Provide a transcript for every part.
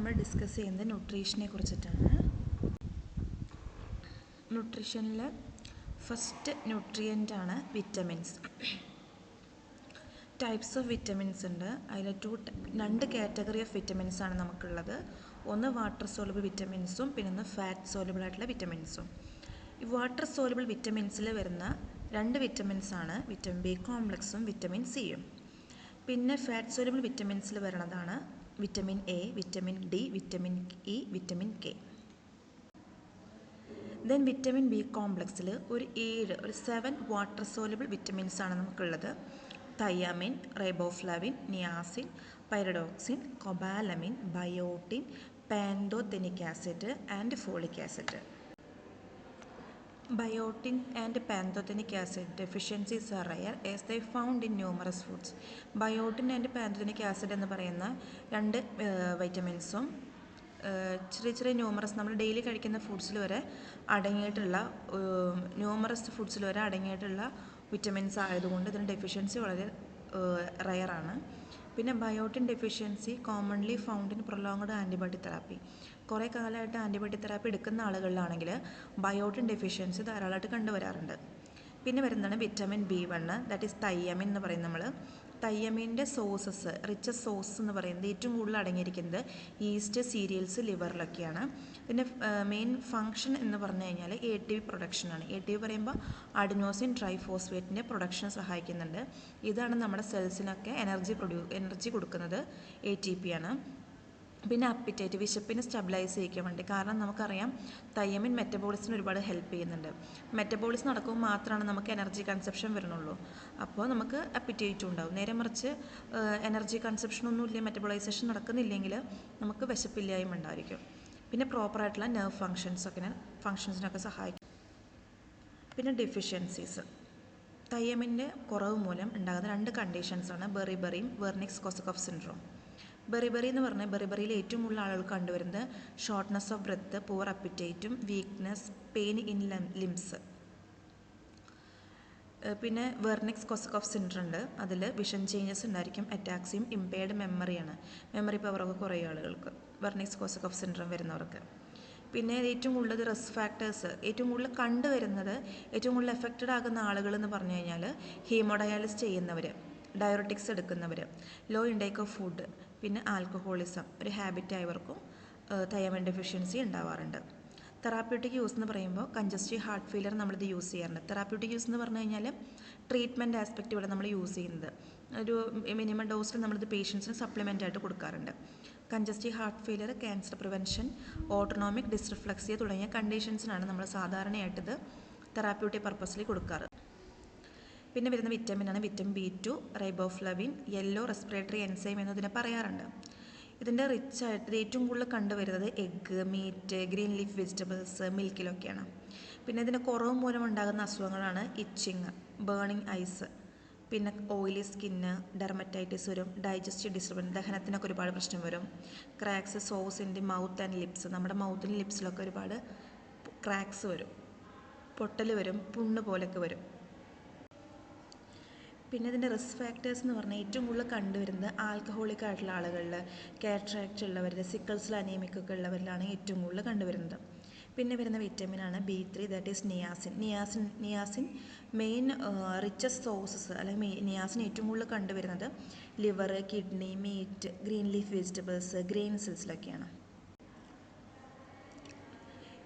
നമ്മൾ ഡിസ്കസ് ചെയ്യുന്നത് ന്യൂട്രീഷനെ കുറിച്ചിട്ടാണ്. ന്യൂട്രീഷനിൽ ഫസ്റ്റ് ന്യൂട്രിയൻ്റാണ് വിറ്റമിൻസ്. ടൈപ്സ് ഓഫ് വിറ്റമിൻസ് ഉണ്ട്. അതിൽ രണ്ട് കാറ്റഗറി ഓഫ് വിറ്റമിൻസ് ആണ് നമുക്കുള്ളത്. ഒന്ന് വാട്ടർ സോളുബിൾ വിറ്റമിൻസും പിന്നെ ഒന്ന് ഫാറ്റ് സോളുബിൾ ആയിട്ടുള്ള വിറ്റമിൻസും. ഈ വാട്ടർ സോളുബിൾ വിറ്റമിൻസിൽ വരുന്ന രണ്ട് വിറ്റമിൻസ് ആണ് വിറ്റമിൻ ബി കോംപ്ലക്സും വിറ്റമിൻ സിയും. പിന്നെ ഫാറ്റ് സോളുബിൾ വിറ്റമിൻസിൽ വരുന്നതാണ് vitamin A, vitamin D, vitamin E, vitamin K. Then vitamin B കോംപ്ലക്സിൽ ഒരു 7 വാട്ടർ സോളുബിൾ വിറ്റമിൻസ് ആണ് നമുക്കുള്ളത്. Thiamine, riboflavin, niacin, pyridoxine, cobalamin, biotin, pantothenic acid and folic acid. Biotin and pantothenic acid deficiencies are rare as they found in numerous foods. Biotin and pantothenic acid എന്ന് പറയുന്ന രണ്ട് വൈറ്റമിൻസും ചെറിയ numerous നമ്മൾ daily കഴിക്കുന്ന ഫുഡ്സിൽ വരെ അടങ്ങിയിട്ടുള്ള ന്യൂമറസ് ഫുഡ്സിൽ വരെ അടങ്ങിയിട്ടുള്ള വിറ്റമിൻസ് ആയതുകൊണ്ട് ഇതിന് ഡെഫിഷ്യൻസി വളരെ റയറാണ്. പിന്നെ biotin deficiency commonly found in prolonged antibiotic therapy. കുറേ കാലമായിട്ട് ആൻറ്റിബയോട്ടിക് തെറാപ്പി എടുക്കുന്ന ആളുകളിലാണെങ്കിൽ ബയോട്ടിൻ ഡെഫിഷ്യൻസി ധാരാളമായിട്ട് കണ്ടുവരാറുണ്ട്. പിന്നെ വരുന്നതാണ് വിറ്റമിൻ B1, ദാറ്റ് ഈസ് തയ്യമിൻ എന്ന് പറയും നമ്മൾ. തയ്യമിൻ്റെ സോഴ്സസ്, റിച്ചസ് സോഴ്സ് എന്ന് പറയുന്നത് ഏറ്റവും കൂടുതൽ അടങ്ങിയിരിക്കുന്നത് ഈസ്റ്റ്, സീരിയൽസ്, ലിവറിലൊക്കെയാണ്. പിന്നെ മെയിൻ ഫങ്ഷൻ എന്ന് പറഞ്ഞു കഴിഞ്ഞാൽ ATP പ്രൊഡക്ഷനാണ്. ATP പറയുമ്പോൾ അഡിനോസിൻ ട്രൈഫോസ്ഫേറ്റിൻ്റെ പ്രൊഡക്ഷന് സഹായിക്കുന്നുണ്ട്. ഇതാണ് നമ്മുടെ സെൽസിനൊക്കെ എനർജി കൊടുക്കുന്നത് ATP ആണ്. പിന്നെ അപ്പിറ്റൈറ്റ്, വിശപ്പിനെ സ്റ്റെബിലൈസ് ചെയ്യിക്കാൻ വേണ്ടി. കാരണം നമുക്കറിയാം തയ്യമിൻ മെറ്റബോളിസിന് ഒരുപാട് ഹെൽപ്പ് ചെയ്യുന്നുണ്ട്. മെറ്റബോളിസം നടക്കുമ്പോൾ മാത്രമാണ് നമുക്ക് എനർജി കൺസപ്ഷൻ വരുന്നുള്ളൂ. അപ്പോൾ നമുക്ക് അപ്പിറ്റൈറ്റും ഉണ്ടാവും. നേരെ മറിച്ച് എനർജി കൺസപ്ഷനൊന്നുമില്ല, മെറ്റബോളൈസേഷൻ നടക്കുന്നില്ലെങ്കിൽ നമുക്ക് വിശപ്പില്ലായ്മ ഉണ്ടായിരിക്കും. പിന്നെ പ്രോപ്പറായിട്ടുള്ള നെർവ് ഫങ്ഷൻസിനൊക്കെ സഹായിക്കും. പിന്നെ ഡെഫിഷ്യൻസീസ്, തയ്യമിൻ്റെ കുറവ് മൂലം ഉണ്ടാകുന്ന രണ്ട് കണ്ടീഷൻസാണ് ബെറിബറിയും വെർണിക്സ് കോർസക്കോഫ് സിൻഡ്രോം. ബെറിബറി എന്ന് പറഞ്ഞാൽ ബെറിബറിയിൽ ഏറ്റവും കൂടുതൽ ആളുകൾ കണ്ടുവരുന്നത് ഷോർട്ട്നെസ് ഓഫ് ബ്രെത്ത്, പുവർ അപ്പിറ്റൈറ്റും വീക്ക്നെസ്, പെയിൻ ഇൻ ലിംസ്. പിന്നെ വെർണിക്സ് കോർസക്കോഫ് സിൻഡ്രോം ഉണ്ട്. അതിൽ വിഷൻ ചേഞ്ചസ് ഉണ്ടായിരിക്കും, അറ്റാക്സിയും ഇമ്പയർഡ് മെമ്മറിയാണ്. മെമ്മറി പവറൊക്കെ കുറേ ആളുകൾക്ക് വെർണിക്സ് കോർസക്കോഫ് സിൻഡ്രോം വരുന്നവർക്ക്. പിന്നെ ഏറ്റവും കൂടുതൽ റിസ്ക് ഫാക്ടേഴ്സ് ഏറ്റവും കൂടുതൽ കണ്ടുവരുന്നത്, ഏറ്റവും കൂടുതൽ എഫക്റ്റഡ് ആകുന്ന ആളുകൾ എന്ന് പറഞ്ഞു കഴിഞ്ഞാൽ ഹീമോഡയാലിസിസ് ചെയ്യുന്നവർ, ഡയററ്റിക്സ് എടുക്കുന്നവർ, ലോ ഇൻടേക്ക് ഓഫ് ഫുഡ്, പിന്നെ ആൽക്കഹോളിസം ഒരു ഹാബിറ്റ് ആയവർക്കും തൈമൈൻ ഡെഫിഷ്യൻസി ഉണ്ടാവാറുണ്ട്. തെറാപ്യൂട്ടിക് യൂസ് എന്ന് പറയുമ്പോൾ കൺജസ്റ്റീവ് ഹാർട്ട് ഫെയിലിയർ നമ്മളിത് യൂസ് ചെയ്യാറുണ്ട്. തെറാപ്യൂട്ടിക് യൂസ് എന്ന് പറഞ്ഞു കഴിഞ്ഞാൽ ട്രീറ്റ്മെൻറ്റ് ആസ്പെക്റ്റ് ഇവിടെ നമ്മൾ യൂസ് ചെയ്യുന്നത് ഒരു മിനിമം ഡോസിൽ നമ്മളിത് പേഷ്യൻസിന് സപ്ലിമെൻ്റ് ആയിട്ട് കൊടുക്കാറുണ്ട്. Congestive heart failure, cancer prevention, autonomic dysreflexia തുടങ്ങിയ കണ്ടീഷൻസിനാണ് നമ്മൾ സാധാരണയായിട്ടിത് തെറാപ്യൂട്ടിക് പർപ്പസിൽ കൊടുക്കാറ്. പിന്നെ വരുന്ന വിറ്റമിനാണ് vitamin B2, riboflavin, yellow respiratory enzyme എന്നതിനെ പറയാറുണ്ട്. ഇതിൻ്റെ റിച്ച് ആയിട്ട് ഏറ്റവും കൂടുതൽ കണ്ടുവരുന്നത് egg, meat, green leaf vegetables, മിൽക്കിലൊക്കെയാണ്. പിന്നെ ഇതിൻ്റെ കുറവ് മൂലം ഉണ്ടാകുന്ന അസുഖങ്ങളാണ് ഇച്ചിങ്, ബേണിംഗ് ഐസ്, പിന്നെ ഓയിലി സ്കിന്ന്, ഡെർമറ്റൈറ്റിസ് വരും, ഡൈജസ്റ്റീവ് ഡിസ്റ്റർബൻസ്, ദഹനത്തിനൊക്കെ ഒരുപാട് പ്രശ്നം വരും, ക്രാക്സ്, സോസ് in the mouth and lips, നമ്മുടെ മൗത്തിലും ലിപ്സിലൊക്കെ ഒരുപാട് ക്രാക്സ് വരും, പൊട്ടൽ വരും, പുണ്ണ് പോലൊക്കെ വരും. പിന്നെ ഇതിൻ്റെ റിസ്ക് ഫാക്ടേഴ്സ് എന്ന് പറഞ്ഞാൽ ഏറ്റവും കൂടുതൽ കണ്ടുവരുന്നത് ആൽക്കഹോളിക് ആയിട്ടുള്ള ആളുകളിൽ, കാറ്ററാക്റ്റ് ഉള്ളവരിൽ, സിക്കിൾസിൽ അനീമിക്കൊക്കെ ഉള്ളവരിലാണ് ഏറ്റവും കൂടുതൽ കണ്ടുവരുന്നത്. പിന്നെ വരുന്ന വിറ്റമിനാണ് B3, that is niacin main richest sources അല്ലെങ്കിൽ നിയാസിൻ ഏറ്റവും കൂടുതൽ കണ്ടുവരുന്നത് liver, kidney, meat, green leaf vegetables, grain സെൽസിലൊക്കെയാണ്.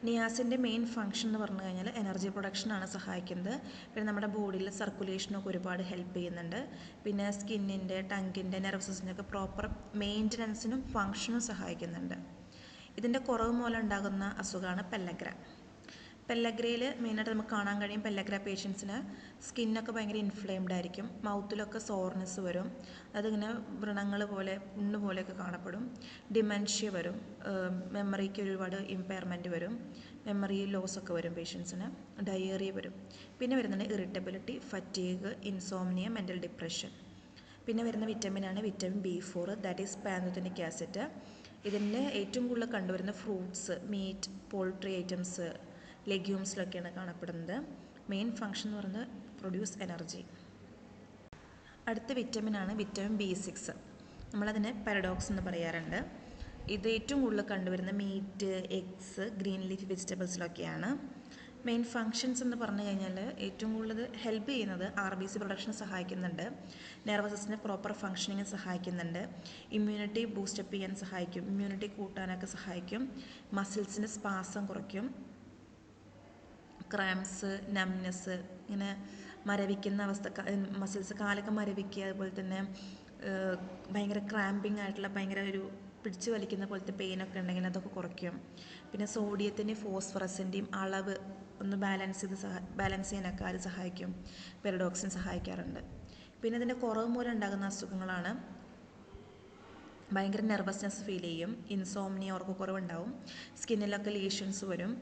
നിയാസിൻ്റെ മെയിൻ ഫങ്ഷൻ എന്ന് പറഞ്ഞു കഴിഞ്ഞാൽ എനർജി പ്രൊഡക്ഷനാണ് സഹായിക്കുന്നത്. പിന്നെ നമ്മുടെ ബോഡിയിൽ സർക്കുലേഷനൊക്കെ ഒരുപാട് ഹെൽപ്പ് ചെയ്യുന്നുണ്ട്. പിന്നെ സ്കിന്നിൻ്റെ, ടങ്കിൻ്റെ, നെർവ് സിസ്റ്റത്തിൻ്റെയൊക്കെ പ്രോപ്പർ മെയിൻ്റനൻസിനും ഫങ്ഷനും സഹായിക്കുന്നുണ്ട്. ഇതിൻ്റെ കുറവ് മൂലം ഉണ്ടാകുന്ന അസുഖമാണ് പെല്ലഗ്രയിൽ മെയിനായിട്ട് നമുക്ക് കാണാൻ കഴിയും. പെല്ലഗ്ര പേഷ്യൻസിന് സ്കിന്നൊക്കെ ഭയങ്കര ഇൻഫ്ലെയിംഡ് ആയിരിക്കും, മൗത്തിലൊക്കെ സോർനെസ് വരും, അതിങ്ങനെ വ്രണങ്ങൾ പോലെ പുണ്ണ് പോലെയൊക്കെ കാണപ്പെടും, ഡിമെൻഷ്യ വരും, മെമ്മറിക്ക് ഒരുപാട് ഇമ്പയർമെൻറ്റ് വരും, മെമ്മറി ലോസൊക്കെ വരും പേഷ്യൻസിന്, ഡയേറിയ വരും. പിന്നെ വരുന്നത് irritability, fatigue, insomnia, mental depression. പിന്നെ വരുന്ന വിറ്റമിനാണ് vitamin B4, that is pantothenic acid. ഇതിൻ്റെ ഏറ്റവും കൂടുതൽ കണ്ടുവരുന്ന ഫ്രൂട്ട്സ്, മീറ്റ്, പോൾട്രി ഐറ്റംസ്, ലെഗ്യൂംസിലൊക്കെയാണ് കാണപ്പെടുന്നത്. മെയിൻ ഫങ്ഷൻ എന്ന് പറയുന്നത് പ്രൊഡ്യൂസ് എനർജി. അടുത്ത വിറ്റമിനാണ് വിറ്റമിൻ B6. നമ്മളതിനെ പാരഡോക്സ് എന്ന് പറയാറുണ്ട്. ഇത് ഏറ്റവും കൂടുതൽ കണ്ടുവരുന്ന മീറ്റ്, എഗ്സ്, ഗ്രീൻ ലീഫി വെജിറ്റബിൾസിലൊക്കെയാണ്. മെയിൻ ഫങ്ഷൻസ് എന്ന് പറഞ്ഞു കഴിഞ്ഞാൽ ഏറ്റവും കൂടുതൽ ഹെൽപ്പ് ചെയ്യുന്നത് RBC പ്രൊഡക്ഷന് സഹായിക്കുന്നുണ്ട്, നെർവസ് സിസ്റ്റത്തിൻ്റെ പ്രോപ്പർ ഫങ്ഷനിങ്ങിന് സഹായിക്കുന്നുണ്ട്, ഇമ്മ്യൂണിറ്റി ബൂസ്റ്റപ്പ് ചെയ്യാൻ സഹായിക്കും, ഇമ്മ്യൂണിറ്റി കൂട്ടാനൊക്കെ സഹായിക്കും, മസിൽസിൻ്റെ സ്പാസം കുറയ്ക്കും, ക്രാംസ്, നംനെസ്, ഇങ്ങനെ മരവിക്കുന്ന അവസ്ഥ, മസിൽസ് കാലൊക്കെ മരവിക്കുക, അതുപോലെ തന്നെ ഭയങ്കര ക്രാമ്പിങ് ആയിട്ടുള്ള ഭയങ്കര ഒരു പിടിച്ചു വലിക്കുന്ന പോലത്തെ പെയിനൊക്കെ ഉണ്ടെങ്കിൽ അതൊക്കെ കുറയ്ക്കും. പിന്നെ സോഡിയത്തിൻ്റെയും ഫോസ്ഫറസിൻ്റെയും അളവ് ഒന്ന് ബാലൻസ് ചെയ്യാനൊക്കെ അത് സഹായിക്കും. പെരഡോക്സിൻ സഹായിക്കാറുണ്ട്. പിന്നെ ഇതിൻ്റെ കുറവ് മൂലം ഉണ്ടാകുന്ന അസുഖങ്ങളാണ് ഭയങ്കര നെർവസ്നെസ് ഫീൽ ചെയ്യും, ഇൻസോംനിയ, ഉറക്കക്കുറവുണ്ടാവും, സ്കിന്നിലൊക്കെ ലീഷൻസ് വരും,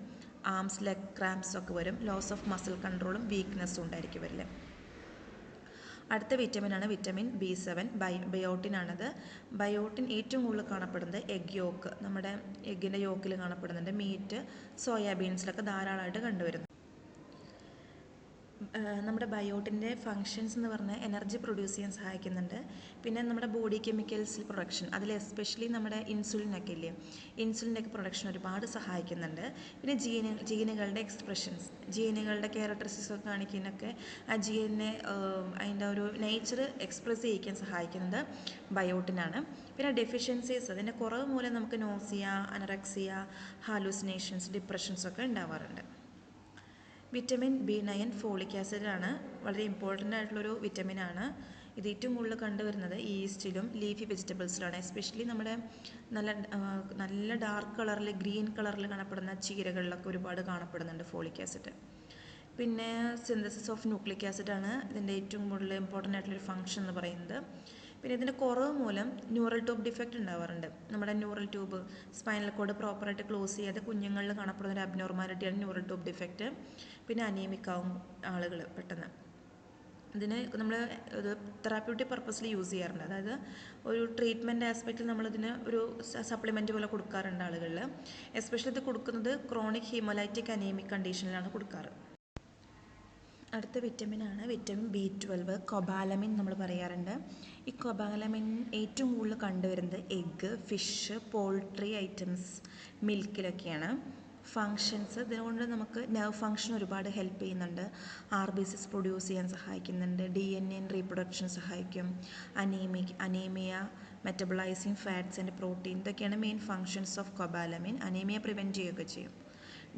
ആംസ് ലെഗ് ക്രാംസ് ഒക്കെ വരും, ലോസ് ഓഫ് മസിൽ കൺട്രോളും വീക്ക്നെസ്സും ഉണ്ടായിരിക്കും വരില്ല. അടുത്ത വിറ്റമിനാണ് വിറ്റമിൻ B7, ബയോട്ടിനാണത്. ബയോട്ടിൻ ഏറ്റവും കൂടുതൽ കാണപ്പെടുന്നത് എഗ് യോക്ക്, നമ്മുടെ എഗ്ഗിൻ്റെ യോക്കിൽ കാണപ്പെടുന്നുണ്ട്. മീറ്റ്, സോയാബീൻസിലൊക്കെ ധാരാളമായിട്ട് കണ്ടുവരുന്നു. നമ്മുടെ ബയോട്ടിൻ്റെ ഫങ്ഷൻസ് എന്ന് പറഞ്ഞാൽ എനർജി പ്രൊഡ്യൂസ് ചെയ്യാൻ സഹായിക്കുന്നുണ്ട്. പിന്നെ നമ്മുടെ ബോഡി കെമിക്കൽസിൽ പ്രൊഡക്ഷൻ, അതിൽ എസ്പെഷ്യലി നമ്മുടെ ഇൻസുലിനൊക്കെ ഇല്ലേ, ഇൻസുലിൻ്റെയൊക്കെ പ്രൊഡക്ഷൻ ഒരുപാട് സഹായിക്കുന്നുണ്ട്. പിന്നെ ജീനുകളുടെ എക്സ്പ്രഷൻസ്, ജീനുകളുടെ ക്യാരക്ടറിസ്റ്റിക്സ് ഒക്കെ കാണിക്കാനൊക്കെ ആ ജീനിനെ അതിൻ്റെ ഒരു നേച്ചർ എക്സ്പ്രസ് ചെയ്യിക്കാൻ സഹായിക്കുന്നത് ബയോട്ടിനാണ്. പിന്നെ ഡെഫിഷ്യൻസീസ്, അതിൻ്റെ കുറവ് മൂലം നമുക്ക് നോസിയ, അനറക്സിയ, ഹാലൂസിനേഷൻസ്, ഡിപ്രഷൻസ് ഒക്കെ ഉണ്ടാവാറുണ്ട്. വിറ്റമിൻ B9 ഫോളിക് ആസിഡാണ്, വളരെ ഇമ്പോർട്ടൻ്റ് ആയിട്ടുള്ളൊരു വിറ്റമിനാണ്. ഇത് ഏറ്റവും കൂടുതൽ കണ്ടുവരുന്നത് ഈസ്റ്റിലും ലീഫി വെജിറ്റബിൾസിലാണ്. എസ്പെഷ്യലി നമ്മുടെ നല്ല ഡാർക്ക് കളറിൽ, ഗ്രീൻ കളറിൽ കാണപ്പെടുന്ന ചീരകളിലൊക്കെ ഒരുപാട് കാണപ്പെടുന്നുണ്ട് ഫോളിക് ആസിഡ്. പിന്നെ സിന്തസിസ് ഓഫ് ന്യൂക്ലിക് ആസിഡാണ് ഇതിൻ്റെ ഏറ്റവും കൂടുതൽ ഇമ്പോർട്ടൻ്റ് ആയിട്ടുള്ളൊരു ഫംഗ്ഷൻ എന്ന് പറയുന്നത്. പിന്നെ ഇതിൻ്റെ കുറവ് മൂലം ന്യൂറൽ ട്യൂബ് ഡിഫക്റ്റ് ഉണ്ടാവാറുണ്ട്. നമ്മുടെ ന്യൂറൽ ട്യൂബ്, സ്പൈനൽ കോഡ് പ്രോപ്പറായിട്ട് ക്ലോസ് ചെയ്യാതെ കുഞ്ഞുങ്ങളിൽ കാണപ്പെടുന്ന ഒരു അബ്നോർമാലിറ്റിയാണ് ന്യൂറൽ ട്യൂബ് ഡിഫക്റ്റ്. പിന്നെ അനീമിക് ആവും ആളുകൾ പെട്ടെന്ന്. ഇതിന് നമ്മൾ ഇത് തെറാപ്യൂട്ടിക് പർപ്പസിൽ യൂസ് ചെയ്യാറുണ്ട്. അതായത് ഒരു ട്രീറ്റ്മെൻറ്റ് ആസ്പെക്റ്റിൽ നമ്മളിതിന് ഒരു സപ്ലിമെൻറ്റ് പോലെ കൊടുക്കാറുണ്ട് ആളുകളിൽ. എസ്പെഷ്യലി ഇത് കൊടുക്കുന്നത് ക്രോണിക് ഹീമോലൈറ്റിക് അനീമിക് കണ്ടീഷനിലാണ് കൊടുക്കാറ്. അടുത്ത വിറ്റമിനാണ് വിറ്റമിൻ B12, കൊബാലമിൻ നമ്മൾ പറയാറുണ്ട്. ഈ കൊബാലമിൻ ഏറ്റവും കൂടുതൽ കണ്ടുവരുന്നത് എഗ്ഗ്, ഫിഷ്, പോൾട്രി ഐറ്റംസ്, മിൽക്കിലൊക്കെയാണ്. ഫങ്ഷൻസ്, ഇതിനുകൊണ്ട് നമുക്ക് നെർവ് ഫങ്ഷൻ ഒരുപാട് ഹെൽപ്പ് ചെയ്യുന്നുണ്ട്. RBCs പ്രൊഡ്യൂസ് ചെയ്യാൻ സഹായിക്കുന്നുണ്ട്, DNA റീപ്രൊഡക്ഷൻ സഹായിക്കും, anaemia, metabolising fats and protein, ഇതൊക്കെയാണ് main functions of cobalamin. Anaemia prevent ചെയ്യുകയൊക്കെ ചെയ്യും.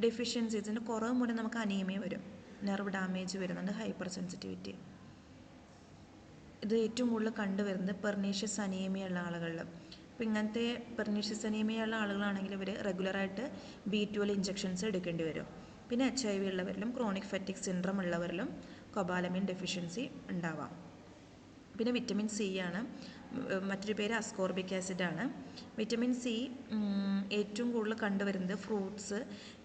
ഡെഫിഷ്യൻസീസിൻ്റെ കുറവ് മൂലം നമുക്ക് അനീമിയ വരും, നെർവ് ഡാമേജ് വരുന്നുണ്ട്, ഹൈപ്പർ സെൻസിറ്റിവിറ്റി. ഇത് ഏറ്റവും കൂടുതൽ കണ്ടുവരുന്നത് പെർനീഷ്യസ് അനീമിയ ഉള്ള ആളുകളിൽ. അപ്പോൾ ഇങ്ങനത്തെ പെർനീഷ്യസ് അനീമിയ ഉള്ള ആളുകളാണെങ്കിൽ ഇവർ റെഗുലറായിട്ട് B12 ഇഞ്ചക്ഷൻസ് എടുക്കേണ്ടി വരും. പിന്നെ HIV ഉള്ളവരിലും ക്രോണിക് ഫാറ്റിക് സിൻഡ്രം ഉള്ളവരിലും കൊബാലമിൻ ഡെഫിഷ്യൻസി ഉണ്ടാവാം. പിന്നെ വിറ്റമിൻ C ആണ്, മറ്റൊരു പേര് അസ്കോർബിക് ആസിഡാണ്. വിറ്റമിൻ C ഏറ്റവും കൂടുതൽ കണ്ടുവരുന്നത് fruits,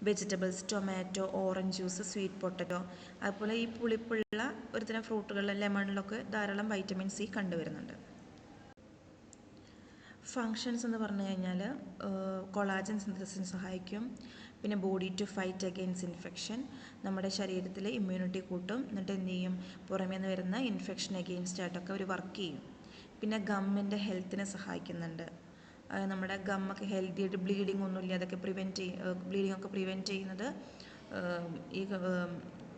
vegetables, tomato, orange juice, sweet potato, അതുപോലെ ഈ പുളിപ്പുള്ള ഒരുതരം ഫ്രൂട്ടുകളിൽ, ലെമണിലൊക്കെ ധാരാളം വൈറ്റമിൻ C കണ്ടുവരുന്നുണ്ട്. ഫങ്ഷൻസ് എന്ന് പറഞ്ഞു കഴിഞ്ഞാൽ കൊളാജൻ സിന്തസിസിന് സഹായിക്കും. പിന്നെ body to fight against infection, നമ്മുടെ ശരീരത്തിൽ ഇമ്മ്യൂണിറ്റി കൂട്ടും. എന്നിട്ട് എന്ത് ചെയ്യും, പുറമേ നിന്ന് വരുന്ന ഇൻഫെക്ഷൻ അഗെയിൻസ്റ്റ് ആയിട്ടൊക്കെ ഒരു വർക്ക് ചെയ്യും. പിന്നെ ഗമ്മിൻ്റെ ഹെൽത്തിനെ സഹായിക്കുന്നുണ്ട്. നമ്മുടെ ഗമ്മൊക്കെ ഹെൽത്തി ആയിട്ട് ബ്ലീഡിങ് ഒന്നുമില്ല, അതൊക്കെ ബ്ലീഡിങ് ഒക്കെ പ്രിവെൻറ്റ് ചെയ്യുന്നത് ഈ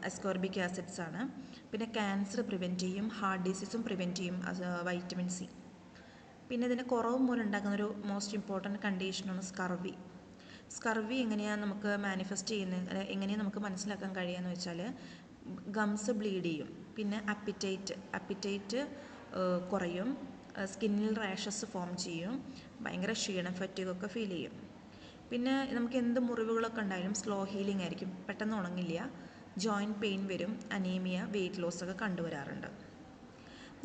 അസ്കോർബിക് ആസിഡ്സ് ആണ്. പിന്നെ ക്യാൻസർ പ്രിവെൻറ്റ് ചെയ്യും, ഹാർട്ട് ഡിസീസും പ്രിവെൻറ്റ് ചെയ്യും വൈറ്റമിൻ C. പിന്നെ ഇതിൻ്റെ കുറവ് മൂലം ഉണ്ടാകുന്നൊരു മോസ്റ്റ് ഇമ്പോർട്ടൻറ്റ് കണ്ടീഷനാണ് സ്കർവി എങ്ങനെയാണ് നമുക്ക് മാനിഫെസ്റ്റ് ചെയ്യുന്നത്, എങ്ങനെയാണ് നമുക്ക് മനസ്സിലാക്കാൻ കഴിയുകയെന്ന് വെച്ചാൽ ഗംസ് ബ്ലീഡ് ചെയ്യും, പിന്നെ അപ്പിറ്റൈറ്റ് കുറയും, സ്കിന്നിൽ റാഷസ് ഫോം ചെയ്യും, ഭയങ്കര ക്ഷീണം, ഫറ്റീഗൊക്കെ ഫീൽ ചെയ്യും. പിന്നെ നമുക്ക് എന്ത് മുറിവുകളൊക്കെ ഉണ്ടായാലും സ്ലോ ഹീലിംഗ് ആയിരിക്കും, പെട്ടെന്ന് ഉണങ്ങില്ല, ജോയിൻറ്റ് പെയിൻ വരും, അനീമിയ, വെയിറ്റ് ലോസ് ഒക്കെ കണ്ടുവരാറുണ്ട്.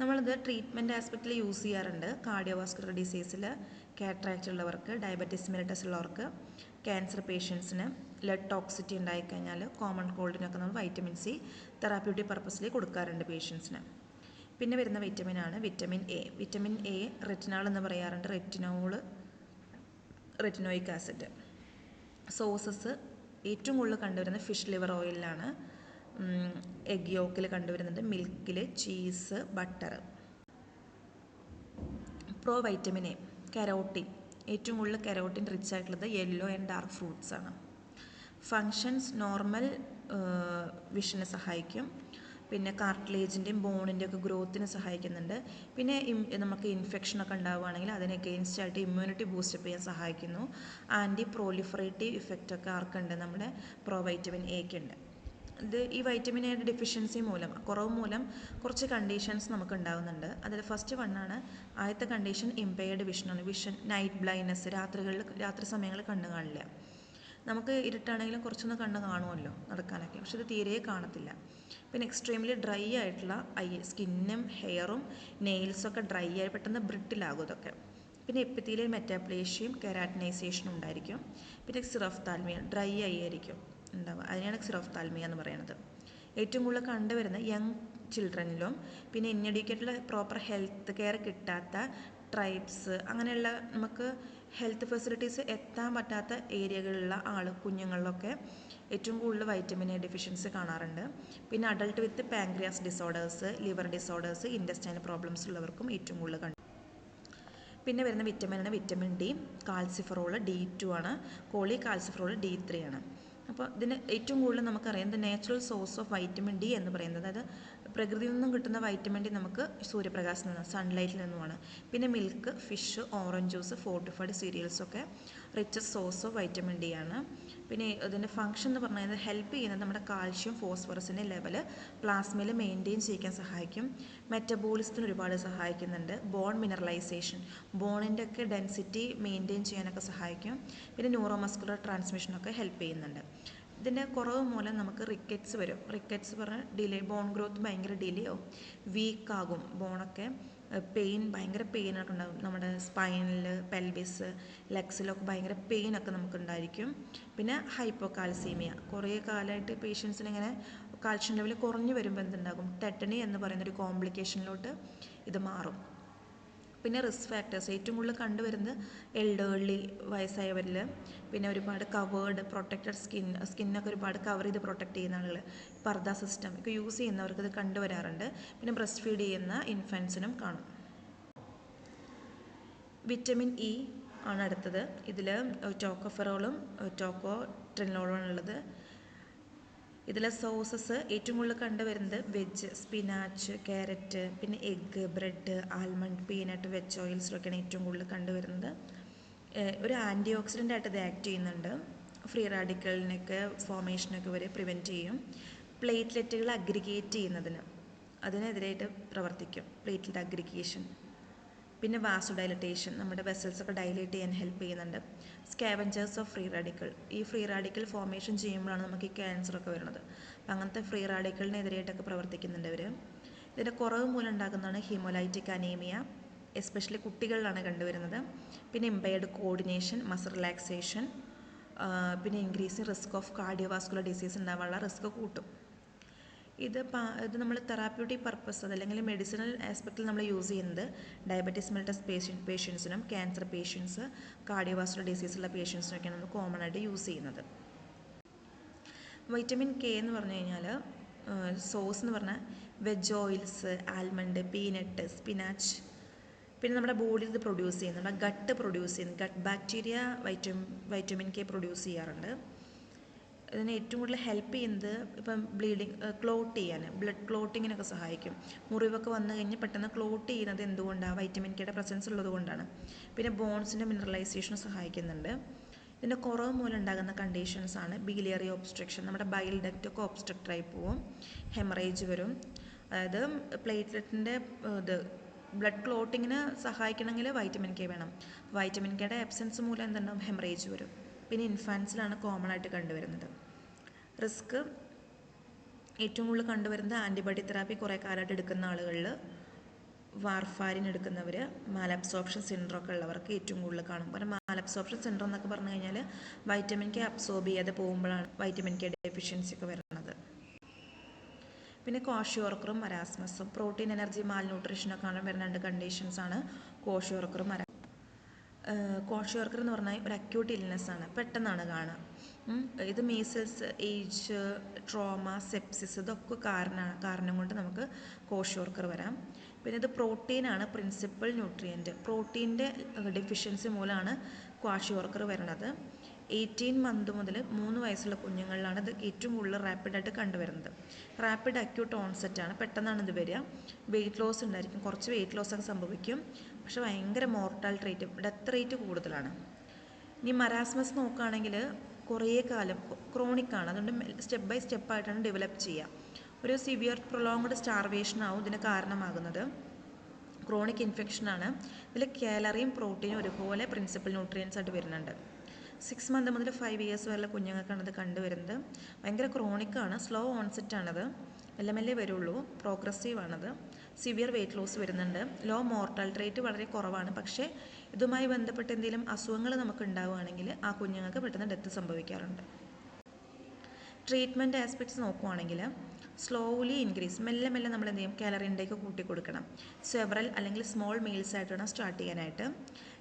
നമ്മളിത് ട്രീറ്റ്മെൻറ്റ് ആസ്പെക്റ്റിൽ യൂസ് ചെയ്യാറുണ്ട്. കാർഡിയോവാസ്കുലർ ഡിസീസിൽ, കാറ്ററാക്റ്റ് ഉള്ളവർക്ക്, ഡയബറ്റീസ് മെലിറ്റസ് ഉള്ളവർക്ക്, ക്യാൻസർ പേഷ്യൻസിന്, ലെഡ് ടോക്സിറ്റി ഉണ്ടായിക്കഴിഞ്ഞാൽ, കോമൺ കോൾഡിനൊക്കെ നമ്മൾ വൈറ്റമിൻ C തെറാപ്യൂട്ടിക് പർപ്പസിൽ കൊടുക്കാറുണ്ട് പേഷ്യൻസിന്. പിന്നെ വരുന്ന വിറ്റമിനാണ് vitamin A. Vitamin A retinol എന്ന് പറയാറുണ്ട്, റെറ്റിനോയിക് ആസിഡ്. സോഴ്സസ് ഏറ്റവും കൂടുതൽ കണ്ടുവരുന്നത് ഫിഷ് ലിവർ ഓയിലാണ്, എഗ് യോക്കിൽ കണ്ടുവരുന്നുണ്ട്, മിൽക്കിൽ, cheese, butter. Pro vitamin A, carotene, ഏറ്റവും കൂടുതൽ കെരോട്ടിൻ റിച്ച് ആയിട്ടുള്ളത് യെല്ലോ ആൻഡ് ഡാർക്ക് ഫ്രൂട്ട്സ് ആണ്. ഫങ്ഷൻസ് നോർമൽ വിഷന് സഹായിക്കും, പിന്നെ കാർട്ടിലേജിൻ്റെയും ബോണിൻ്റെയും ഒക്കെ ഗ്രോത്തിന് സഹായിക്കുന്നുണ്ട്. പിന്നെ നമുക്ക് ഇൻഫെക്ഷനൊക്കെ ഉണ്ടാവുകയാണെങ്കിൽ അതിന് എഗെയിൻസ്റ്റ് ആയിട്ട് ഇമ്മ്യൂണിറ്റി ബൂസ്റ്റപ്പ് ചെയ്യാൻ സഹായിക്കുന്നു. ആൻറ്റി പ്രോലിഫറേറ്റീവ് ഇഫക്റ്റൊക്കെ ആർക്കുണ്ട്, നമ്മുടെ പ്രോവൈറ്റമിൻ എക്ക് ഉണ്ട്. ഈ വൈറ്റമിൻ എയുടെ ഡെഫിഷ്യൻസി മൂലം, കുറവ് മൂലം കുറച്ച് കണ്ടീഷൻസ് നമുക്ക് ഉണ്ടാകുന്നുണ്ട്. അതിൽ ഫസ്റ്റ് വണ്ണാണ്, ആദ്യത്തെ കണ്ടീഷൻ ഇമ്പയർഡ് വിഷനാണ്. നൈറ്റ് ബ്ലൈൻഡ്നെസ്, രാത്രി സമയങ്ങളിൽ കണ്ണ് കാണില്ല. നമുക്ക് ഇരുട്ടാണെങ്കിലും കുറച്ചൊന്ന് കണ്ണ് കാണുമല്ലോ നടക്കാനൊക്കെ, പക്ഷെ ഇത് തീരെ കാണത്തില്ല. പിന്നെ എക്സ്ട്രീംലി ഡ്രൈ ആയിട്ടുള്ള സ്കിന്നും ഹെയറും നെയിൽസൊക്കെ ഡ്രൈ ആയി പെട്ടെന്ന് ബ്രിട്ടിലാകും ഇതൊക്കെ. പിന്നെ എപ്പിത്തീലിയൽ മെറ്റാപ്ലേഷ്യയും കെരാറ്റിനൈസേഷനും ഉണ്ടായിരിക്കും. പിന്നെ സിറോഫ്താൽമിയ ഡ്രൈ ആയിരിക്കും ഉണ്ടാവുക, അതിനെയാണ് സിറോഫ്താൽമിയ എന്ന് പറയുന്നത്. ഏറ്റവും കൂടുതൽ കണ്ടുവരുന്ന യങ് ചിൽഡ്രനിലും പിന്നെ ഇൻഎഡ്യൂക്കേറ്റഡ് പ്രോപ്പർ ഹെൽത്ത് കെയർ കിട്ടാത്ത ട്രൈബ്സ്, അങ്ങനെയുള്ള നമുക്ക് ഹെൽത്ത് ഫെസിലിറ്റീസ് എത്താൻ പറ്റാത്ത ഏരിയകളിലുള്ള കുഞ്ഞുങ്ങളിലൊക്കെ ഏറ്റവും കൂടുതൽ വൈറ്റമിൻ എ ഡെഫിഷ്യൻസി കാണാറുണ്ട്. പിന്നെ adult with pancreas disorders, liver disorders, intestinal problems ഉള്ളവർക്കും ഏറ്റവും കൂടുതൽ കണ്ടു. പിന്നെ വരുന്ന വിറ്റമിനാണ് വിറ്റമിൻ ഡി. കാൽസിഫറോൾ D2 ആണ്, കോളി കാൽസിഫറോൾ D3 ആണ്. അപ്പോൾ ഇതിന് ഏറ്റവും കൂടുതൽ നമുക്കറിയാം natural source of vitamin D എന്ന് പറയുന്നത്, അതായത് പ്രകൃതിയിൽ നിന്നും കിട്ടുന്ന വൈറ്റമിൻ ഡി നമുക്ക് സൂര്യപ്രകാശത്തിൽ നിന്നും സൺലൈറ്റിൽ നിന്നുമാണ്. പിന്നെ milk, fish, orange juice, fortified സീരിയൽസൊക്കെ richest source of vitamin D ആണ്. പിന്നെ ഇതിൻ്റെ ഫംഗ്ഷൻ എന്ന് പറഞ്ഞാൽ ഹെൽപ്പ് ചെയ്യുന്നത് നമ്മുടെ കാൽഷ്യം ഫോസ്ഫറസിൻ്റെ ലെവൽ പ്ലാസ്മയിൽ മെയിൻറ്റെയിൻ ചെയ്യാൻ സഹായിക്കും. മെറ്റബോളിസത്തിന് ഒരുപാട് സഹായിക്കുന്നുണ്ട്. ബോൺ മിനറലൈസേഷൻ, ബോണിൻ്റെ ഒക്കെ ഡെൻസിറ്റി മെയിൻറ്റെയിൻ ചെയ്യാനൊക്കെ സഹായിക്കും. പിന്നെ ന്യൂറോ മസ്കുലർ ട്രാൻസ്മിഷനൊക്കെ ഹെൽപ്പ് ചെയ്യുന്നുണ്ട്. ഇതിൻ്റെ കുറവ് മൂലം നമുക്ക് റിക്കറ്റ്സ് വരും. റിക്കറ്റ്സ് പറഞ്ഞാൽ ഡിലേ, ബോൺ ഗ്രോത്ത് ഭയങ്കര ഡിലേ ആവും, വീക്കാകും ബോണൊക്കെ, ഭയങ്കര പെയിനൊക്കെ ഉണ്ടാകും. നമ്മുടെ സ്പൈനിൽ, പെൽവിസ്, ലെഗ്സിലൊക്കെ ഭയങ്കര പെയിനൊക്കെ നമുക്കുണ്ടായിരിക്കും. പിന്നെ ഹൈപ്പോകാൽസീമിയ, കുറേ കാലമായിട്ട് പേഷ്യൻസിന് ഇങ്ങനെ കാൽഷ്യം ലെവൽ കുറഞ്ഞു വരുമ്പോൾ എന്തുണ്ടാകും, ടെറ്റനി എന്ന് പറയുന്നൊരു കോംപ്ലിക്കേഷനിലോട്ട് ഇത് മാറും. പിന്നെ റിസ്ക് ഫാക്ടേഴ്സ് ഏറ്റവും കൂടുതൽ കണ്ടുവരുന്നത് എൽഡേർലി, വയസ്സായവരിൽ, പിന്നെ ഒരുപാട് കവേർഡ് പ്രൊട്ടക്റ്റഡ് സ്കിന്നൊക്കെ ഒരുപാട് കവർ ചെയ്ത് പ്രൊട്ടക്റ്റ് ചെയ്യുന്ന ആളുകൾ, പർദ്ദ സിസ്റ്റം ഒക്കെ യൂസ് ചെയ്യുന്നവർക്ക് ഇത് കണ്ടുവരാറുണ്ട്. പിന്നെ ബ്രസ്റ്റ് ഫീഡ് ചെയ്യുന്ന ഇൻഫൻസിനും കാണും. വിറ്റമിൻ ഇ ആണ് അടുത്തത്. ഇതിൽ ടോക്കോഫെറോളും ടോക്കോട്രിനോളും ഉള്ളത്. ഇതിലെ സോഴ്സസ് ഏറ്റവും കൂടുതൽ കണ്ടുവരുന്നത് വെജ്, സ്പിനാച്ച്, ക്യാരറ്റ്, പിന്നെ egg, bread, almond, peanut, veg ഓയിൽസിലൊക്കെയാണ് ഏറ്റവും കൂടുതൽ കണ്ടുവരുന്നത്. ഒരു ആൻറ്റി ഓക്സിഡൻ്റ് ആയിട്ട് ഇത് ആക്ട് ചെയ്യുന്നുണ്ട്. ഫ്രീ റാഡിക്കലിനൊക്കെ ഫോർമേഷനൊക്കെ വരെ പ്രിവെൻറ്റ് ചെയ്യും. പ്ലേറ്റ്ലെറ്റുകൾ അഗ്രിഗേറ്റ് ചെയ്യുന്നതിന് അതിനെതിരായിട്ട് പ്രവർത്തിക്കും, പ്ലേറ്റ്ലെറ്റ് അഗ്രിഗേഷൻ. പിന്നെ വാസോഡൈലറ്റേഷൻ, നമ്മുടെ വെസൽസൊക്കെ ഡൈലേറ്റ് ചെയ്യാൻ ഹെൽപ്പ് ചെയ്യുന്നുണ്ട്. സ്കാവഞ്ചേഴ്സ് ഓഫ് ഫ്രീ റാഡിക്കൽ, ഈ ഫ്രീ റാഡിക്കൽ ഫോർമേഷൻ ചെയ്യുമ്പോഴാണ് നമുക്ക് ഈ ക്യാൻസറൊക്കെ വരുന്നത്. അപ്പം അങ്ങനത്തെ ഫ്രീ റാഡിക്കലിനെതിരായിട്ടൊക്കെ പ്രവർത്തിക്കുന്നുണ്ട് ഇവർ. ഇതിൻ്റെ കുറവ് മൂലം ഉണ്ടാകുന്നതാണ് ഹീമോലൈറ്റിക് അനീമിയ, എസ്പെഷ്യലി കുട്ടികളിലാണ് കണ്ടുവരുന്നത്. പിന്നെ ഇമ്പയർഡ് കോർഡിനേഷൻ, മസിൽ റിലാക്സേഷൻ, പിന്നെ increasing risk of cardiovascular disease ഉണ്ടാവാനുള്ള റിസ്ക് കൂട്ടും. ഇത് നമ്മൾ തെറാപ്യൂട്ടിക് പർപ്പസ് അല്ലെങ്കിൽ മെഡിസിനൽ ആസ്പെക്റ്റിൽ നമ്മൾ യൂസ് ചെയ്യുന്നത് ഡയബറ്റീസ് മെലിറ്റസ് പേഷ്യൻസിനും ക്യാൻസർ പേഷ്യൻസ്, കാർഡിയോവാസ്കുലർ ഡിസീസുള്ള പേഷ്യൻസിനൊക്കെയാണ് നമ്മൾ കോമൺ ആയിട്ട് യൂസ് ചെയ്യുന്നത്. വൈറ്റമിൻ കെ എന്ന് പറഞ്ഞു കഴിഞ്ഞാൽ സോഴ്സ് എന്ന് പറഞ്ഞാൽ veg oils, almond, peanut, spinach. പിന്നെ നമ്മുടെ ബോഡിയിൽ ഇത് പ്രൊഡ്യൂസ് ചെയ്യുന്നു, നമ്മുടെ ഗട്ട് പ്രൊഡ്യൂസ് ചെയ്യുന്നു. Gut bacteria vitamin K produce ചെയ്യാറുണ്ട്. ഇതിന് ഏറ്റവും കൂടുതൽ ഹെൽപ്പ് ചെയ്യുന്നത് ഇപ്പം ക്ലോട്ട് ചെയ്യാൻ, ബ്ലഡ് ക്ലോട്ടിങ്ങിനൊക്കെ സഹായിക്കും. മുറിവൊക്കെ വന്നു കഴിഞ്ഞ് പെട്ടെന്ന് ക്ലോട്ട് ചെയ്യുന്നത് എന്തുകൊണ്ടാണ്, വൈറ്റമിൻ കെയുടെ പ്രസൻസ് ഉള്ളത് കൊണ്ടാണ്. പിന്നെ ബോൺസിൻ്റെ മിനറലൈസേഷന് സഹായിക്കുന്നുണ്ട്. ഇതിൻ്റെ കുറവ് മൂലം ഉണ്ടാകുന്ന കണ്ടീഷൻസാണ് ബിലിയറി ഒബ്സ്ട്രക്ഷൻ, നമ്മുടെ ബൈൽ ഡക്റ്റൊക്കെ ഒബ്സ്ട്രക്റ്റായി പോവും, ഹെമറേജ് വരും. അതായത് പ്ലേറ്റ്ലെറ്റിൻ്റെ ബ്ലഡ് ക്ലോട്ടിങ്ങിന് സഹായിക്കണമെങ്കിൽ വൈറ്റമിൻ കെ വേണം. വൈറ്റമിൻ കെയുടെ ആബ്സെൻസ് മൂലം എന്തുണ്ടാകും, ഹെമറേജ് വരും. പിന്നെ ഇൻഫാൻസിലാണ് കോമൺ ആയിട്ട് കണ്ടുവരുന്നത്. റിസ്ക് ഏറ്റവും കൂടുതൽ കണ്ടുവരുന്നത് ആൻറ്റിബയോട്ടി തെറാപ്പി കുറേ കാലമായിട്ട് എടുക്കുന്ന ആളുകളിൽ, വാർഫാരിൻ എടുക്കുന്നവർ, മാലബ്സോർപ്ഷൻ സിൻഡ്രോം ഒക്കെ ഉള്ളവർക്ക് ഏറ്റവും കൂടുതൽ കാണും. കാരണം മാലബ്സോർപ്ഷൻ സിൻഡ്രോം എന്നൊക്കെ പറഞ്ഞു കഴിഞ്ഞാൽ വൈറ്റമിൻ കെ അബ്സോർബ് ചെയ്യാതെ പോകുമ്പോഴാണ് വൈറ്റമിൻ കെ ഡെഫിഷ്യൻസി ഒക്കെ വരുന്നത്. പിന്നെ കോഷിയോർക്കറും മരാസ്മസും, പ്രോട്ടീൻ എനർജി മാൽന്യൂട്രീഷനൊക്കെ വരുന്ന രണ്ട് കണ്ടീഷൻസാണ് കോഷിയോർക്കറും കോഷിയോർക്കർ എന്ന് പറഞ്ഞാൽ ഒരു അക്യൂട്ട് ഇൽനെസ്സാണ്, പെട്ടെന്നാണ് കാണുക. ഇത് മീസിൽസ്, ഏജ്, ട്രോമ, സെപ്സിസ് ഇതൊക്കെ കാരണം കൊണ്ട് നമുക്ക് കോഷിയോർക്കർ വരാം. പിന്നെ ഇത് പ്രോട്ടീനാണ് പ്രിൻസിപ്പൽ ന്യൂട്രിയൻറ്റ്. പ്രോട്ടീൻ്റെ ഡെഫിഷ്യൻസി മൂലമാണ് ക്വാഷിയോർക്കർ വരുന്നത്. 18 മന്ത് മുതൽ 3 വയസ്സുള്ള കുഞ്ഞുങ്ങളിലാണ് ഇത് ഏറ്റവും കൂടുതൽ റാപ്പിഡായിട്ട് കണ്ടുവരുന്നത്. റാപ്പിഡ് അക്യൂട്ട് ഓൺസെറ്റാണ്, പെട്ടെന്നാണ് ഇത് വരിക. വെയിറ്റ് ലോസ് ഉണ്ടായിരിക്കും, കുറച്ച് വെയിറ്റ് ലോസ് ഒക്കെ സംഭവിക്കും, പക്ഷെ ഭയങ്കര മോർട്ടാലിറ്റി റേറ്റ്, ഡെത്ത് റേറ്റ് കൂടുതലാണ്. ഇനി മരാസ്മസ് നോക്കുകയാണെങ്കിൽ കുറേ കാലം ക്രോണിക്കാണ്, അതുകൊണ്ട് സ്റ്റെപ്പ് ബൈ സ്റ്റെപ്പായിട്ടാണ് ഡെവലപ്പ് ചെയ്യുക. ഒരു സിവിയർ പ്രൊലോങ്ഡ് സ്റ്റാർവേഷൻ ആവും ഇതിന് കാരണമാകുന്നത്. ക്രോണിക് ഇൻഫെക്ഷനാണ്. ഇതിൽ കാലറിയും പ്രോട്ടീനും ഒരുപോലെ പ്രിൻസിപ്പൽ ന്യൂട്രിയൻസ് ആയിട്ട് വരുന്നുണ്ട്. 6 മന്ത് മുതൽ 5 ഇയേഴ്സ് വരെയുള്ള കുഞ്ഞുങ്ങൾക്കാണ് ഇത് കണ്ടുവരുന്നത്. ഭയങ്കര ക്രോണിക്കാണ്, സ്ലോ ഓൺസെറ്റാണത്, മെല്ലെ മെല്ലെ വരുള്ളൂ, പ്രോഗ്രസീവ് ആണത്. സിവിയർ വെയിറ്റ് ലോസ് വരുന്നുണ്ട്. ലോ മോർട്ടാലിറ്റി റേറ്റ് വളരെ കുറവാണ്. പക്ഷേ ഇതുമായി ബന്ധപ്പെട്ട് എന്തെങ്കിലും അസുഖങ്ങൾ നമുക്ക് ഉണ്ടാവുകയാണെങ്കിൽ ആ കുഞ്ഞുങ്ങൾക്ക് പെട്ടെന്ന് ഡെത്ത് സംഭവിക്കാറുണ്ട്. ട്രീറ്റ്മെൻറ്റ് ആസ്പെക്ട്സ് നോക്കുവാണെങ്കിൽ സ്ലോലി ഇൻക്രീസ്, മെല്ലെ മെല്ലെ നമ്മൾ എന്ത് ചെയ്യും, കാലറി ഇൻടേക്ക് കൂട്ടി കൊടുക്കണം. സെവറൽ അല്ലെങ്കിൽ സ്മോൾ മീൽസ് ആയിട്ട് വേണം സ്റ്റാർട്ട് ചെയ്യാനായിട്ട്.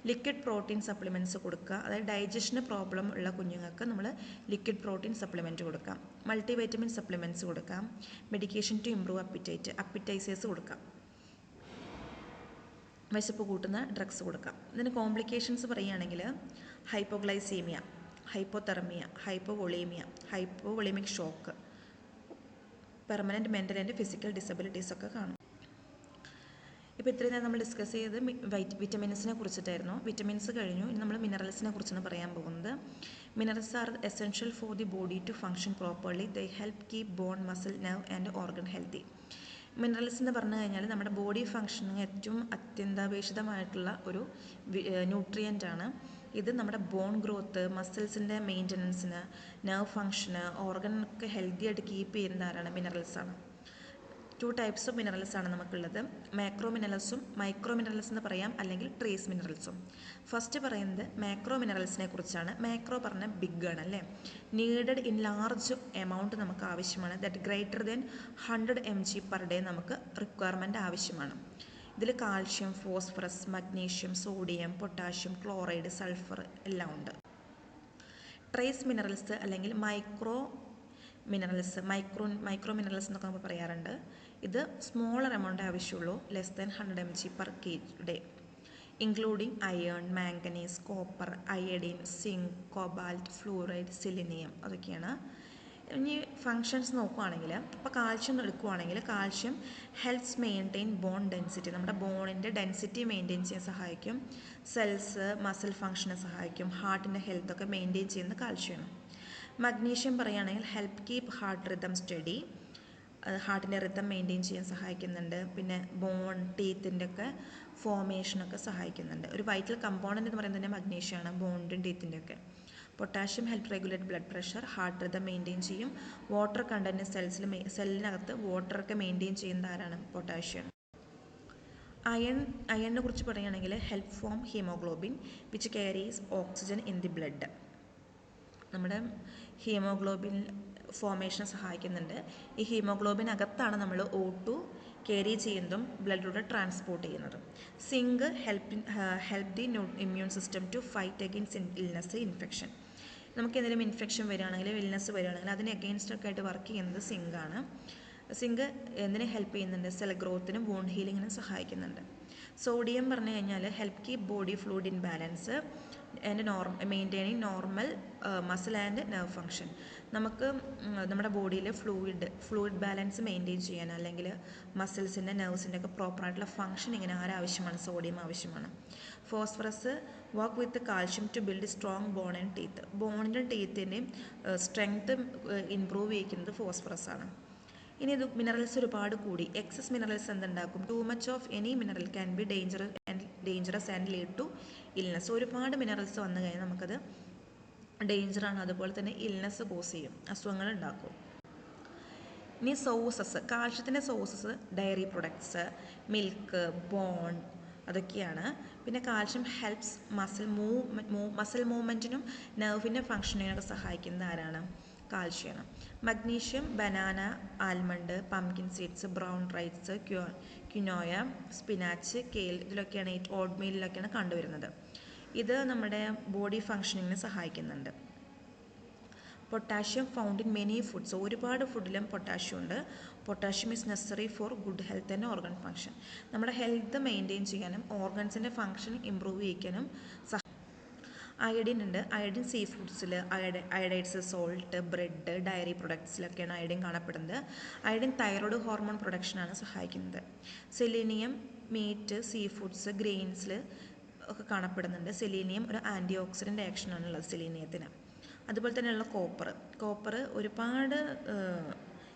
ലിക്വിഡ് പ്രോട്ടീൻ സപ്ലിമെൻറ്റ്സ് കൊടുക്കുക, അതായത് ഡൈജഷന് പ്രോബ്ലം ഉള്ള കുഞ്ഞുങ്ങൾക്ക് നമ്മൾ ലിക്വിഡ് പ്രോട്ടീൻ സപ്ലിമെൻറ്റ് കൊടുക്കാം. മൾട്ടി വൈറ്റമിൻ സപ്ലിമെൻറ്റ്സ് കൊടുക്കാം. മെഡിക്കേഷൻ ടു ഇംപ്രൂവ് അപ്പിറ്റൈസേഴ്സ് കൊടുക്കാം. വിശപ്പ് കൂട്ടുന്ന ഡ്രഗ്സ് കൊടുക്കാം. ഇതിന് കോംപ്ലിക്കേഷൻസ് പറയുകയാണെങ്കിൽ hypoglycaemia, hypothermia, hypovolaemic shock, permanent mental and physical disabilities ഒക്കെ കാണും. ഇപ്പോൾ ഇത്രയും നേരം നമ്മൾ ഡിസ്കസ് ചെയ്ത് വിറ്റമിൻസിനെ കുറിച്ചിട്ടായിരുന്നു. വിറ്റമിൻസ് കഴിഞ്ഞു, ഇനി നമ്മൾ മിനറൽസിനെ കുറിച്ചാണ് പറയാൻ പോകുന്നത്. Minerals are essential for the body to function properly. They help keep bone, muscle, nerve and organ healthy. Minerals എന്ന് പറഞ്ഞു കഴിഞ്ഞാൽ നമ്മുടെ ബോഡി ഫങ്ഷനിങ് ഏറ്റവും അത്യന്താപേക്ഷിതമായിട്ടുള്ള ഒരു ന്യൂട്രിയൻ്റാണ്. ഇത് നമ്മുടെ ബോൺ ഗ്രോത്ത്, മസിൽസിൻ്റെ മെയിൻ്റനൻസിന്, നെർവ് ഫങ്ഷന്, ഓർഗനൊക്കെ ഹെൽത്തി ആയിട്ട് കീപ്പ് ചെയ്യുന്ന ആരാണ്, മിനറൽസാണ്. 2 ടൈപ്സ് ഓഫ് മിനറൽസ് ആണ് നമുക്കുള്ളത്. മാക്രോ മിനറൽസും മൈക്രോ മിനറൽസ് എന്ന് പറയാം, അല്ലെങ്കിൽ ട്രേസ് മിനറൽസും. ഫസ്റ്റ് പറയുന്നത് മാക്രോ മിനറൽസിനെ കുറിച്ചാണ്. മാക്രോ പറഞ്ഞാൽ ബിഗ് ആണ് അല്ലേ. നീഡഡ് ഇൻ ലാർജ് എമൗണ്ട് നമുക്ക് ആവശ്യമാണ്. That greater than 100 mg per day നമുക്ക് റിക്വയർമെൻറ്റ് ആവശ്യമാണ്. ഇതിൽ calcium, phosphorus, magnesium, sodium, potassium, chloride, sulphur എല്ലാം ഉണ്ട്. ട്രേസ് മിനറൽസ് അല്ലെങ്കിൽ മൈക്രോ മിനറൽസ് എന്നൊക്കെ നമ്മൾ പറയാറുണ്ട്. ഇത് സ്മോളർ എമൗണ്ട് ആവശ്യമുള്ളൂ, less than 100 mg per day, including iron, manganese, copper, iodine, zinc, cobalt, fluoride, selenium, അതൊക്കെയാണ്. ഇനി ഫങ്ഷൻസ് നോക്കുകയാണെങ്കിൽ ഇപ്പോൾ കാൽഷ്യം എടുക്കുകയാണെങ്കിൽ calcium helps maintain bone density, നമ്മുടെ ബോണിൻ്റെ ഡെൻസിറ്റി മെയിൻറ്റെയിൻ ചെയ്യാൻ സഹായിക്കും. സെൽസ്, മസിൽ ഫങ്ഷനെ സഹായിക്കും. ഹാർട്ടിൻ്റെ ഹെൽത്തൊക്കെ മെയിൻറ്റെയിൻ ചെയ്യുന്ന കാൽഷ്യമാണ്. മഗ്നീഷ്യം പറയുകയാണെങ്കിൽ help keep heart rhythm steady, ഹാർട്ടിൻ്റെ റിതം മെയിൻറ്റെയിൻ ചെയ്യാൻ സഹായിക്കുന്നുണ്ട്. പിന്നെ ബോൺ, ടീത്തിൻ്റെ ഒക്കെ ഫോർമേഷനൊക്കെ സഹായിക്കുന്നുണ്ട്. ഒരു വൈറ്റൽ കമ്പോണൻ്റ് എന്ന് പറയുന്നത് തന്നെ മഗ്നീഷ്യമാണ്, ബോണിൻ്റെയും ടീത്തിൻ്റെ ഒക്കെ. Potassium help regulate blood pressure, heart rhythm maintain ചെയ്യും. വാട്ടർ കണ്ടൻറ്റ് സെല്ലിനകത്ത് വാട്ടറൊക്കെ മെയിൻറ്റെയിൻ ചെയ്യുന്ന ആരാണ്, പൊട്ടാഷ്യം. അയണിനെ കുറിച്ച് പറയുകയാണെങ്കിൽ help form haemoglobin which carries oxygen in the blood, നമ്മുടെ ഹീമോഗ്ലോബിൻ ഫോർമേഷനെ സഹായിക്കുന്നുണ്ട്. ഈ ഹീമോഗ്ലോബിൻ അകത്താണ് നമ്മൾ O2 ക്യാരി ചെയ്യുന്നതും ബ്ലഡിലൂടെ ട്രാൻസ്പോർട്ട് ചെയ്യുന്നതും. Zinc help the immune system to fight against illness, infection. നമുക്ക് എന്തെങ്കിലും ഇൻഫെക്ഷൻ വരികയാണെങ്കിൽ, ഇൽനെസ് വരികയാണെങ്കിൽ അതിന് അഗെയിൻസ്റ്റൊക്കെ ആയിട്ട് വർക്ക് ചെയ്യുന്നത് സിങ്കാണ്. സിങ്ക് എന്തിനെ ഹെൽപ്പ് ചെയ്യുന്നുണ്ട്, സെൽ ഗ്രോത്തിനും വൂണ്ട് ഹീലിങ്ങിനും സഹായിക്കുന്നുണ്ട്. സോഡിയം പറഞ്ഞു കഴിഞ്ഞാൽ help keep body fluid in balance and maintaining normal muscle and nerve function. നമുക്ക് നമ്മുടെ ബോഡിയിലെ ഫ്ലൂയിഡ് ബാലൻസ് മെയിൻറ്റെയിൻ ചെയ്യാൻ, അല്ലെങ്കിൽ മസിൽസിൻ്റെ, നെർവ്സിൻ്റെ ഒക്കെ പ്രോപ്പറായിട്ടുള്ള ഫങ്ഷനിങ്ങിന് ആവശ്യമാണ്, സോഡിയം ആവശ്യമാണ്. Phosphorus work with calcium to build strong bone and teeth. ബോണിൻ്റെ ടീത്തിൻ്റെയും സ്ട്രെങ്ത് ഇംപ്രൂവ് ചെയ്യിക്കുന്നത് ഫോസ്ഫറസ് ആണ്. ഇനി ഇത് മിനറൽസ് ഒരുപാട് കൂടി, എക്സസ് മിനറൽസ് എന്തുണ്ടാക്കും, too much of any mineral can be dangerous and lead to illness. ഒരുപാട് മിനറൽസ് വന്നു കഴിഞ്ഞാൽ നമുക്കത് ഡേഞ്ചറാണ്, അതുപോലെ തന്നെ ഇൽനെസ് കോസ് ചെയ്യും, അസുഖങ്ങൾ ഉണ്ടാക്കും. ഇനി സോഴ്സസ്, കാൽഷ്യത്തിൻ്റെ sources dairy products, milk, bone, അതൊക്കെയാണ്. പിന്നെ കാൽഷ്യം ഹെൽപ്സ് മസിൽ മൂവ്മെൻറ്റിനും നെർവിൻ്റെ ഫങ്ഷനിങ്ങിനൊക്കെ സഹായിക്കുന്നത് ആരാണ്, കാൽഷ്യമാണ്. Magnesium banana, almond, pumpkin seeds, brown rice, quinoa, spinach, kale, ഇതിലൊക്കെയാണ്, ഓട്ട്മീലിലൊക്കെയാണ് കണ്ടുവരുന്നത്. ഇത് നമ്മുടെ ബോഡി ഫങ്ഷനിങ്ങിന് സഹായിക്കുന്നുണ്ട്. Potassium found in many foods, ഒരുപാട് ഫുഡിലും പൊട്ടാഷ്യം ഉണ്ട്. Potassium is necessary for good health and organ function. നമ്മുടെ ഹെൽത്ത് മെയിൻറ്റെയിൻ ചെയ്യാനും ഓർഗൻസിൻ്റെ ഫങ്ഷൻ ഇമ്പ്രൂവ് ചെയ്യിക്കാനും അയഡിൻ ഉണ്ട്. Iodine see ഫുഡ്സിൽ, അയഡൈഡ്സ്, salt, bread, diary പ്രൊഡക്ട്സിലൊക്കെയാണ് iodine കാണപ്പെടുന്നത്. അയഡിൻ തൈറോയ്ഡ് ഹോർമോൺ പ്രൊഡക്ഷനാണ് സഹായിക്കുന്നത്. സെലീനിയം മീറ്റ്, സീ ഫുഡ്സ്, ഗ്രെയിൻസിൽ ഒക്കെ കാണപ്പെടുന്നുണ്ട്. സെലീനിയം ഒരു ആൻറ്റി ഓക്സിഡൻ്റ് ആക്ഷനാണുള്ളത് സെലീനിയത്തിന്. അതുപോലെ തന്നെയുള്ള കോപ്പർ ഒരുപാട്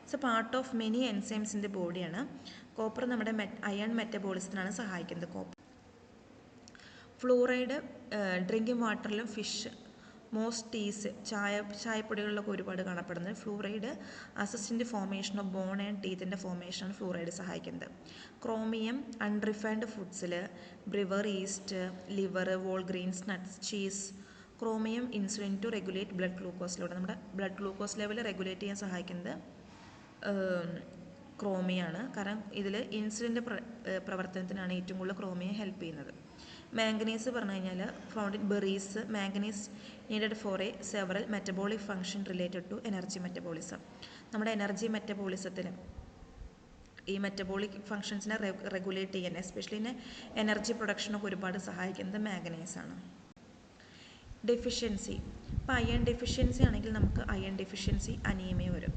it's a part of many എൻസൈംസിൻ്റെ ബോഡിയാണ്. കോപ്പർ നമ്മുടെ അയൺ മെറ്റബോളിസത്തിനാണ് സഹായിക്കുന്നത്. ഫ്ലൂറൈഡ് ഡ്രിങ്കിങ് വാട്ടറിലും ഫിഷ്, മോസ്റ്റ് ടീസ്, ചായപ്പൊടികളിലൊക്കെ ഒരുപാട് കാണപ്പെടുന്നത്. ഫ്ലൂറൈഡ് അസിസ്റ്റിൻ്റെ ഫോർമേഷൻ ഓഫ് ബോൺ ആൻഡ് ടീത്തിൻ്റെ ഫോർമേഷനാണ് ഫ്ലൂറൈഡ് സഹായിക്കുന്നത്. ക്രോമിയം അൺറിഫൈൻഡ് ഫുഡ്സിൽ brewer, yeast, liver, whole grains, nuts, cheese. Chromium insulin to regulate blood ഗ്ലൂക്കോസിലൂടെ നമ്മുടെ ബ്ലഡ് ഗ്ലൂക്കോസ് ലെവൽ റെഗുലേറ്റ് ചെയ്യാൻ സഹായിക്കുന്നത് ക്രോമിയാണ്. കാരണം ഇതിൽ ഇൻസുലിൻ്റെ പ്രവർത്തനത്തിനാണ് ഏറ്റവും കൂടുതൽ ക്രോമിയം ഹെൽപ്പ് ചെയ്യുന്നത്. മാംഗനീസ് പറഞ്ഞു കഴിഞ്ഞാൽ found in berries. Manganese needed for several metabolic function related to energy metabolism. നമ്മുടെ എനർജി മെറ്റബോളിസത്തിന്, ഈ മെറ്റബോളിക് ഫങ്ഷൻസിനെ റെഗുലേറ്റ് ചെയ്യാൻ, എസ്പെഷ്യലി എനർജി പ്രൊഡക്ഷനൊക്കെ ഒരുപാട് സഹായിക്കുന്നത് മാംഗനീസാണ്. ഡെഫിഷ്യൻസി, ഇപ്പോൾ അയൺ ഡെഫിഷ്യൻസി ആണെങ്കിൽ നമുക്ക് അയൺ ഡെഫിഷ്യൻസി അനീമിയ വരും.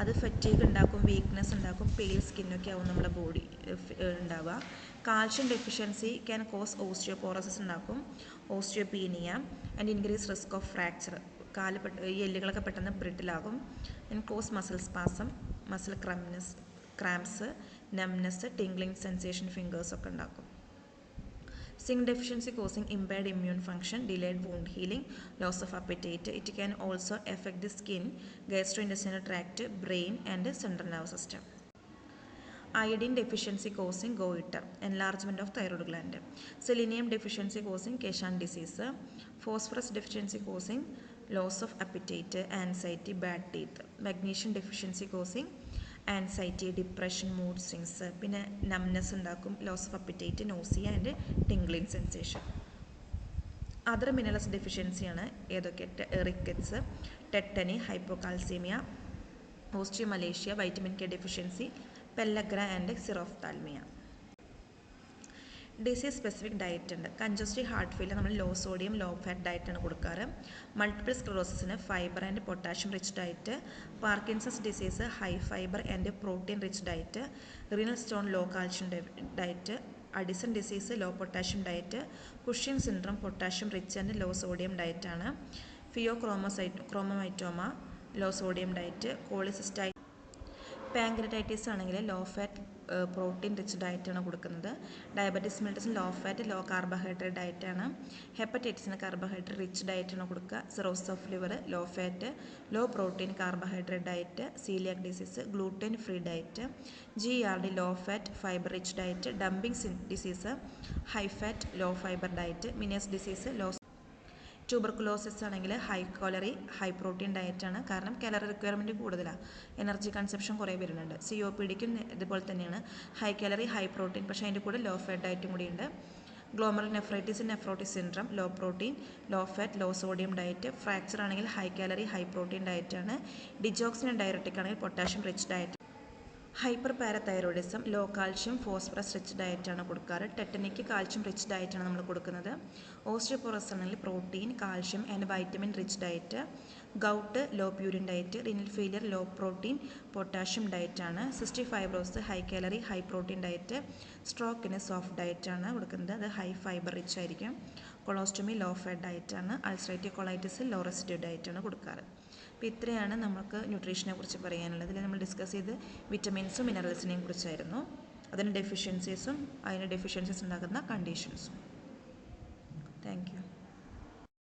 അത് ഫറ്റീഗ് ഉണ്ടാക്കും, വീക്ക്നെസ് ഉണ്ടാക്കും, പെയിൽ സ്കിന്നൊക്കെ ആവും നമ്മുടെ ബോഡി ഉണ്ടാവുക. Calcium deficiency can cause osteoporosis ഉണ്ടാക്കും, osteopenia and increase risk of fracture. ഈ എല്ലുകളൊക്കെ പെട്ടെന്ന് ബ്രിട്ടിലാകും. And cause muscle spasm, muscle cramps, numbness, tingling sensation, fingers ഒക്കെ ഉണ്ടാക്കും. Zinc deficiency causing impaired immune function, delayed wound healing, loss of appetite. It can also affect the skin, gastrointestinal tract, brain and central nervous system. Iodine deficiency causing goiter, enlargement of thyroid gland. Selenium deficiency causing Keshan disease. Phosphorus deficiency causing loss of appetite, anxiety, bad teeth. Magnesium deficiency causing anxiety, depression, mood swings, പിന്നെ numbness ഉണ്ടാക്കും, loss of appetite, nausea and tingling sensation. Other minerals ഡെഫിഷ്യൻസിയാണ് ഏതൊക്കെ? Rickets, tetany, hypocalcaemia, osteomalacia, vitamin K deficiency, pellagra and xerophthalmia. Disease specific diet ഉണ്ട്. Congestive heart failure നമ്മൾ low sodium low fat ഡയറ്റാണ് കൊടുക്കാറ്. Multiple സ്ക്ലറോസിന് fibre and potassium rich diet. Parkinson's disease high fibre and protein rich diet. Renal stone low calcium diet. Addison disease low potassium diet. Cushing syndrome potassium rich and low sodium ഡയറ്റാണ്. Phaeochromocytoma low sodium diet. Cholecystitis pancreatitis ആണെങ്കിൽ low fat protein rich ഡയറ്റാണ് കൊടുക്കുന്നത്. Diabetes മെലിറ്റസിന് low fat low carbohydrate ഡയറ്റാണ്. ഹെപ്പറ്റൈറ്റിസിന് carbohydrate rich ഡയറ്റാണ് കൊടുക്കുക. Cirrhosis of liver low fat low protein carbohydrate diet. Coeliac disease gluten free diet. GERD low fat fibre rich diet. Dumping disease high fat low fibre diet. Minus disease low. Tuberculosis ആണെങ്കിൽ high calorie high protein ഡയറ്റാണ്. കാരണം calorie requirement കൂടുതലാണ്, energy consumption കുറേ വരുന്നുണ്ട്. COPDക്കും ഇതുപോലെ തന്നെയാണ്, high calorie high protein, പക്ഷേ അതിൻ്റെ കൂടെ ലോ ഫാറ്റ് ഡയറ്റും കൂടിയുണ്ട്. Glomerular nephritis nephrotic syndrome low protein low fat low sodium diet. Fracture ആണെങ്കിൽ ഹൈ കാലറി ഹൈ പ്രോട്ടീൻ ഡയറ്റാണ്. ഡിജോക്സിൻ ഡയററ്റിക് ആണെങ്കിൽ potassium rich diet. Hyperparathyroidism low calcium phosphorus rich ഡയറ്റാണ് കൊടുക്കാറ്. ടെറ്റനിക്ക് കാൽഷ്യം റിച്ച് ഡയറ്റാണ് നമ്മൾ കൊടുക്കുന്നത്. ഓസ്റ്റിയോപോറോസിസ് ആണെങ്കിൽ protein calcium and vitamin rich diet. Gout low purine diet. Renal failure low protein potassium ഡയറ്റാണ്. Cystic fibrosis high calorie high protein diet. സ്ട്രോക്കിന് soft ഡയറ്റാണ് കൊടുക്കുന്നത്, അത് ഹൈ ഫൈബർ റിച്ച് ആയിരിക്കും. കൊളോസ്റ്റോമി ലോ ഫാറ്റ് ഡയറ്റാണ്. അൾസറേറ്റീവ് കൊളൈറ്റിസ് ലോ റെസിഡ്യൂ ഡയറ്റാണ് കൊടുക്കാറ്. അപ്പോൾ ഇത്രയാണ് നമുക്ക് ന്യൂട്രീഷനെ കുറിച്ച് പറയാനുള്ളത്. ഇതിൽ നമ്മൾ ഡിസ്കസ് ചെയ്ത് വിറ്റമിൻസും മിനറൽസിനെയും കുറിച്ചായിരുന്നു, അതിന് ഡെഫിഷ്യൻസീസും അതിന് ഡെഫിഷ്യൻസീസ് ഉണ്ടാകുന്ന കണ്ടീഷൻസും. Thank you.